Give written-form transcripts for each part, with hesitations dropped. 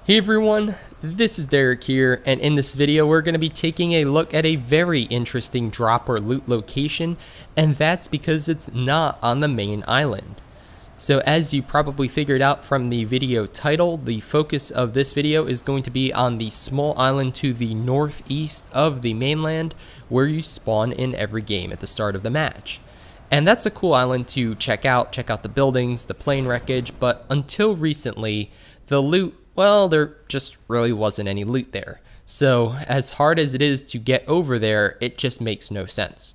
Hey everyone, this is Derek here, and in this video we're going to be taking a look at a very interesting drop or loot location, and that's because it's not on the main island. So as you probably figured out from the video title, the focus of this video is going to be on the small island to the northeast of the mainland, where you spawn in every game at the start of the match. And that's a cool island to check out the buildings, the plane wreckage, but until recently, the loot, well, there just really wasn't any loot there. So as hard as it is to get over there, it just makes no sense.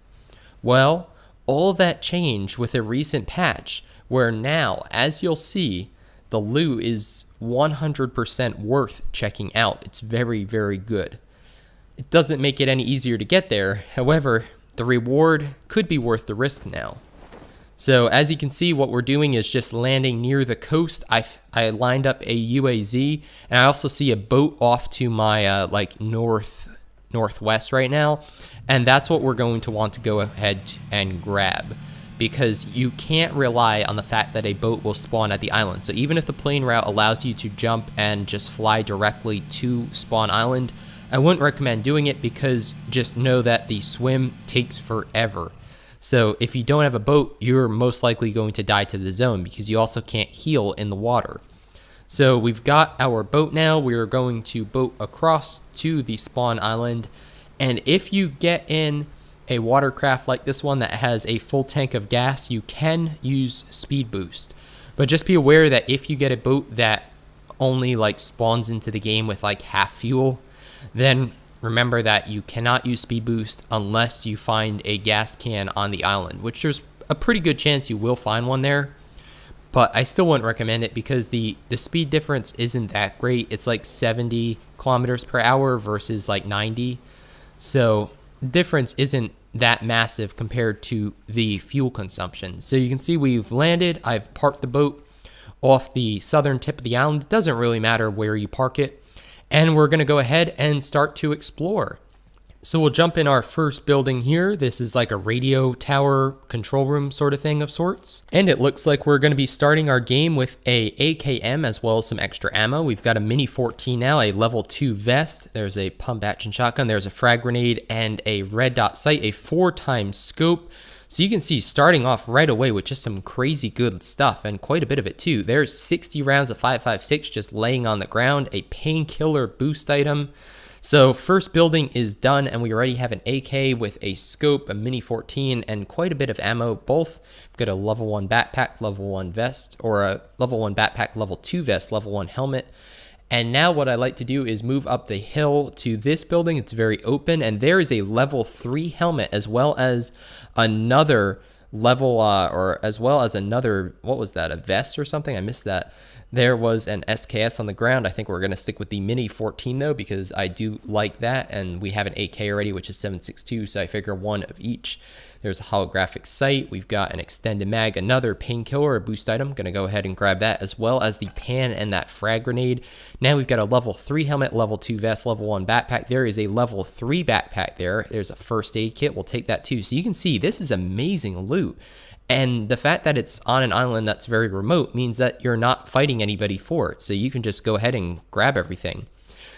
Well, all that changed with a recent patch where now, as you'll see, the loot is 100% worth checking out. It's very, very good. It doesn't make it any easier to get there. However, the reward could be worth the risk now. So as you can see, what we're doing is just landing near the coast. I lined up a UAZ, and I also see a boat off to my northwest right now, and that's what we're going to want to go ahead and grab, because you can't rely on the fact that a boat will spawn at the island. So even if the plane route allows you to jump and just fly directly to spawn island, I wouldn't recommend doing it, because just know that the swim takes forever. So if you don't have a boat, you're most likely going to die to the zone, because you also can't heal in the water. So we've got our boat now. We're going to boat across to the spawn island. And if you get in a watercraft like this one that has a full tank of gas, you can use speed boost. But just be aware that if you get a boat that only spawns into the game with half fuel, then remember that you cannot use speed boost unless you find a gas can on the island, which there's a pretty good chance you will find one there. But I still wouldn't recommend it, because the speed difference isn't that great. It's 70 kilometers per hour versus 90. So the difference isn't that massive compared to the fuel consumption. So you can see we've landed. I've parked the boat off the southern tip of the island. It doesn't really matter where you park it. And we're going to go ahead and start to explore. So we'll jump in our first building here. This is like a radio tower control room sort of thing of sorts. And it looks like we're going to be starting our game with a AKM as well as some extra ammo. We've got a Mini 14 now, a level 2 vest. There's a pump action shotgun. There's a frag grenade and a red dot sight, a 4x scope. So you can see starting off right away with just some crazy good stuff, and quite a bit of it too. There's 60 rounds of 5.56 just laying on the ground, a painkiller boost item. So first building is done, and we already have an AK with a scope, a Mini 14, and quite a bit of ammo. Both got a level 1 backpack, level 1 vest, or a level 1 backpack, level 2 vest, level 1 helmet. And now what I like to do is move up the hill to this building. It's very open, and there is a level 3 helmet as well as another level, what was that, a vest or something? I missed that. There was an SKS on the ground. I think we're going to stick with the Mini 14 though, because I do like that, and we have an AK already, which is 7.62, so I figure one of each. There's a holographic sight. We've got an extended mag, another painkiller, a boost item. Going to go ahead and grab that, as well as the pan and that frag grenade. Now we've got a level 3 helmet, level 2 vest, level 1 backpack. There is a level 3 backpack there. There's a first aid kit. We'll take that too. So you can see this is amazing loot. And the fact that it's on an island that's very remote means that you're not fighting anybody for it. So you can just go ahead and grab everything.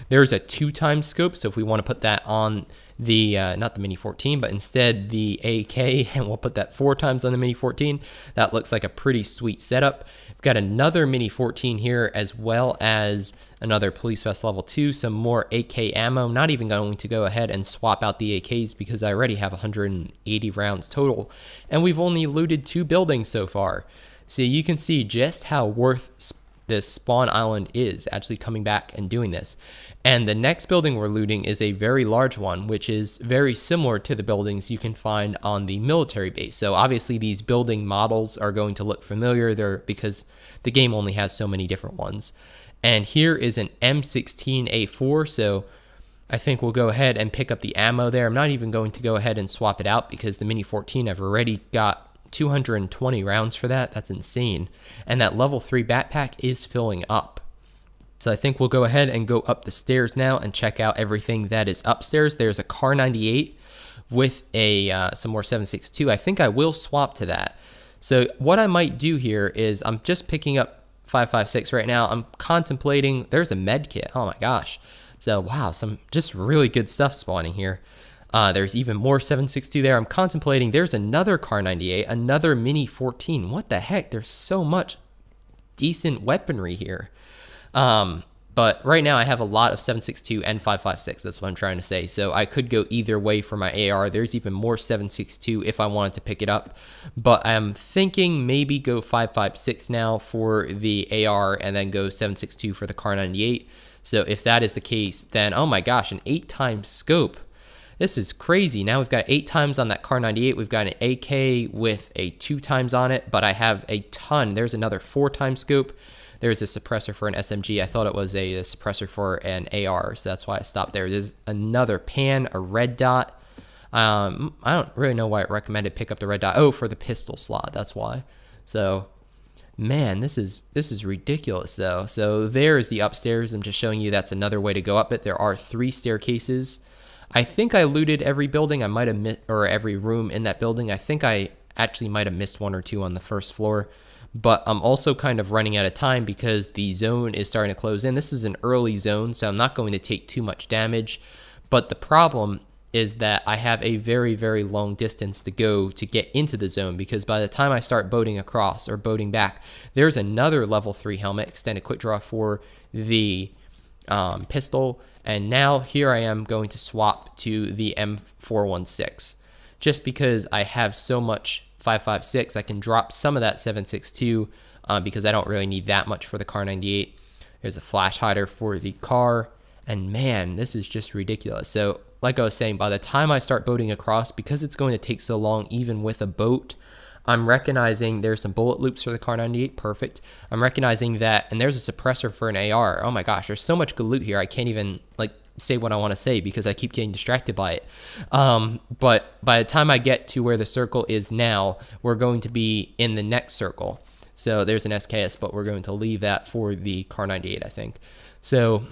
There's a 2x scope, so if we want to put that on the, not the Mini 14, but instead the AK, and we'll put that 4x on the Mini 14, that looks like a pretty sweet setup. We've got another Mini 14 here, as well as another police vest level 2, some more AK ammo. Not even going to go ahead and swap out the AKs, because I already have 180 rounds total, and we've only looted 2 buildings so far. So you can see just how worth this spawn island is, actually coming back and doing this. And the next building we're looting is a very large one, which is very similar to the buildings you can find on the military base. So obviously these building models are going to look familiar there, because the game only has so many different ones. And here is an M16A4, so I think we'll go ahead and pick up the ammo there. I'm not even going to go ahead and swap it out, because the Mini 14, I've already got 220 rounds for that. That's insane. And that level 3 backpack is filling up. So I think we'll go ahead and go up the stairs now and check out everything that is upstairs. There's a Car 98 with a some more 7.62. I think I will swap to that. So what I might do here is I'm just picking up 5.56 right now. I'm contemplating, there's a med kit. Oh my gosh. So wow, some just really good stuff spawning here. There's even more 7.62 there. I'm contemplating, there's another Car 98, another Mini 14. What the heck? There's so much decent weaponry here. But right now I have a lot of 7.62 and 5.56. That's what I'm trying to say. So I could go either way for my AR. There's even more 7.62 if I wanted to pick it up. But I'm thinking maybe go 5.56 now for the AR and then go 7.62 for the Car 98. So if that is the case, then, oh my gosh, an 8x scope. This is crazy. Now we've got 8x on that Car 98. We've got an AK with a 2x on it, but I have a ton. There's another 4x scope. There's a suppressor for an SMG. I thought it was a suppressor for an AR, so that's why I stopped there. There's another pan, a red dot. I don't really know why it recommended pick up the red dot. Oh, for the pistol slot, that's why. So, man, this is ridiculous, though. So there's the upstairs. I'm just showing you that's another way to go up it. There are 3 staircases. I think I looted every building. I might have missed, or every room in that building. I think I actually might have missed 1 or 2 on the first floor. But I'm also kind of running out of time because the zone is starting to close in. This is an early zone, so I'm not going to take too much damage. But the problem is that I have a very, very long distance to go to get into the zone, because by the time I start boating across or boating back, there's another level 3 helmet, extended quick draw for the pistol. And now here I am going to swap to the M416 just because I have so much 5.56. I can drop some of that 7.62 because I don't really need that much for the Car 98. There's a flash hider for the car, and man, this is just ridiculous. So like I was saying, by the time I start boating across, because it's going to take so long even with a boat, I'm recognizing there's some bullet loops for the Car 98. Perfect. I'm recognizing that, and there's a suppressor for an AR. Oh my gosh, there's so much good loot here. I can't even say what I want to say because I keep getting distracted by it. But by the time I get to where the circle is now, we're going to be in the next circle. So there's an SKS, but we're going to leave that for the Car 98, I think. So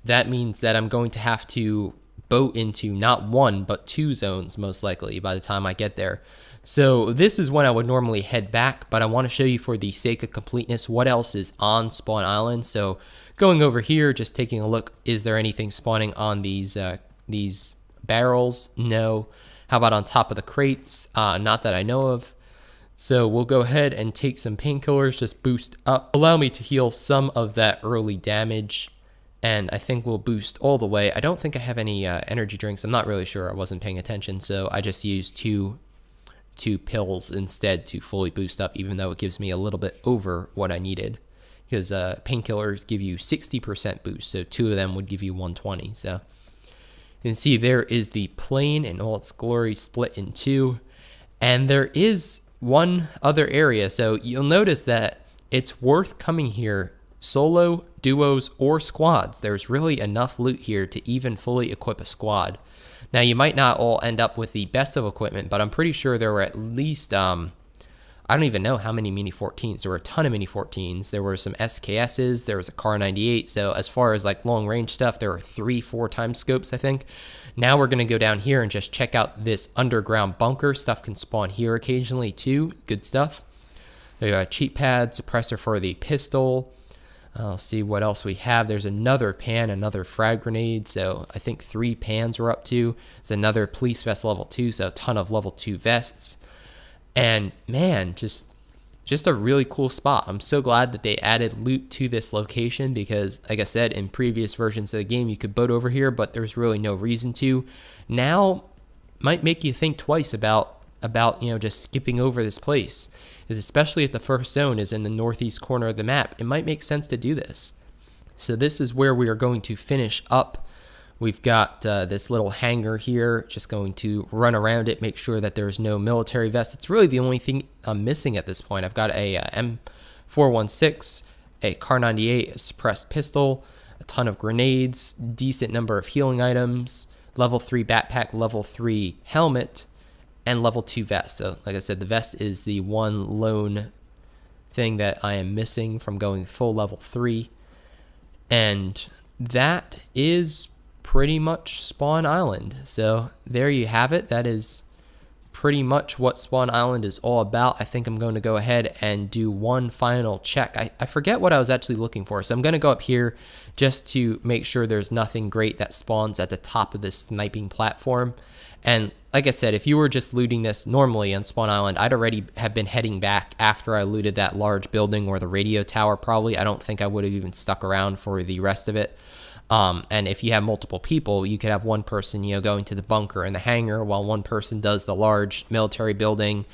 that means that I'm going to have to boat into not 1, but 2 zones, most likely, by the time I get there. So this is when I would normally head back, but I want to show you, for the sake of completeness, what else is on Spawn Island. So going over here, just taking a look, is there anything spawning on these barrels? No. How about on top of the crates? Not that I know of. So we'll go ahead and take some painkillers, just boost up, allow me to heal some of that early damage, and I think we'll boost all the way. I don't think I have any energy drinks. I'm not really sure. I wasn't paying attention, so I just used two pills instead to fully boost up, even though it gives me a little bit over what I needed, because painkillers give you 60% boost, so 2 of them would give you 120. So you can see there is the plane in all its glory, split in 2, and there is one other area. So you'll notice that it's worth coming here solo, duos, or squads. There's really enough loot here to even fully equip a squad. Now, you might not all end up with the best of equipment, but I'm pretty sure there were at least, I don't even know how many Mini 14s. There were a ton of Mini 14s. There were some SKSs. There was a Car 98. So as far as like long range stuff, there were 3-4 times scopes, I think. Now we're going to go down here and just check out this underground bunker. Stuff can spawn here occasionally too. Good stuff. There are a cheat pad, suppressor for the pistol. I'll see what else we have. There's another pan, another frag grenade. So I think 3 pans we're up to. It's another police vest level 2. So a ton of level 2 vests. And man, just a really cool spot. I'm so glad that they added loot to this location, because like I said, in previous versions of the game, you could boat over here, but there's really no reason to. Now might make you think twice about just skipping over this place, because especially if the first zone is in the northeast corner of the map, it might make sense to do this. So this is where we are going to finish up. We've got this little hangar here, just going to run around it, make sure that there's no military vest. It's really the only thing I'm missing at this point. I've got a M416, a Car 98, a suppressed pistol, a ton of grenades, decent number of healing items, level 3 backpack, level 3 helmet, and level 2 vest. So like I said, the vest is the one lone thing that I am missing from going full level 3. And that is pretty much Spawn Island. So there you have it. That is pretty much what Spawn Island is all about. I think I'm going to go ahead and do one final check. I forget what I was actually looking for, so I'm going to go up here just to make sure there's nothing great that spawns at the top of this sniping platform. And like I said, if you were just looting this normally on Spawn Island, I'd already have been heading back after I looted that large building or the radio tower probably. I don't think I would have even stuck around for the rest of it. And if you have multiple people, you could have one person, going to the bunker and the hangar while one person does the large military building.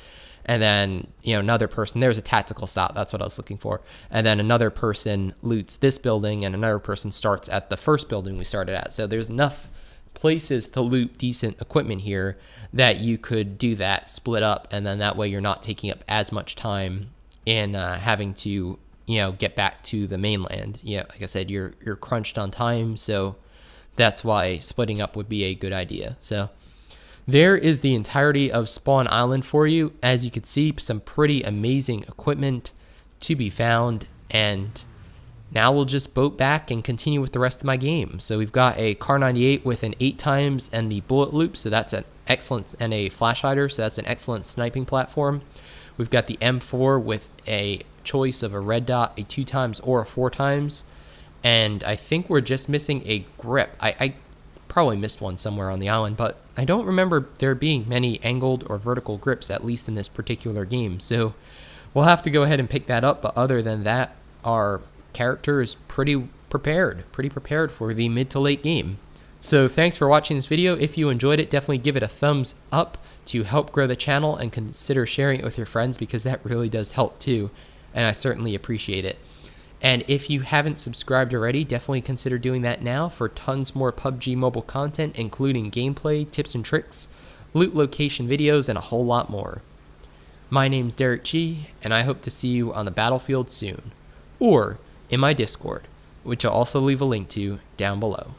And then, another person, there's a tactical stop. That's what I was looking for. And then another person loots this building and another person starts at the first building we started at. So there's enough places to loot decent equipment here that you could do that split up. And then that way you're not taking up as much time in having to get back to the mainland. Like I said, you're crunched on time, so that's why splitting up would be a good idea. So there is the entirety of Spawn Island for you. As you can see, some pretty amazing equipment to be found, and now we'll just boat back and continue with the rest of my game. So we've got a Car 98 with an 8x and the bullet loop, so that's an excellent, and a flash hider, so that's an excellent sniping platform. We've got the M4 with a choice of a red dot, a 2x or a 4x, and I think we're just missing a grip. I probably missed one somewhere on the island, but I don't remember there being many angled or vertical grips, at least in this particular game, so we'll have to go ahead and pick that up. But other than that, our character is pretty prepared for the mid to late game. So thanks for watching this video. If you enjoyed it, definitely give it a thumbs up to help grow the channel, and consider sharing it with your friends, because that really does help too, and I certainly appreciate it. And if you haven't subscribed already, definitely consider doing that now for tons more PUBG mobile content, including gameplay, tips and tricks, loot location videos, and a whole lot more. My name's Derek G, and I hope to see you on the battlefield soon, or in my Discord, which I'll also leave a link to down below.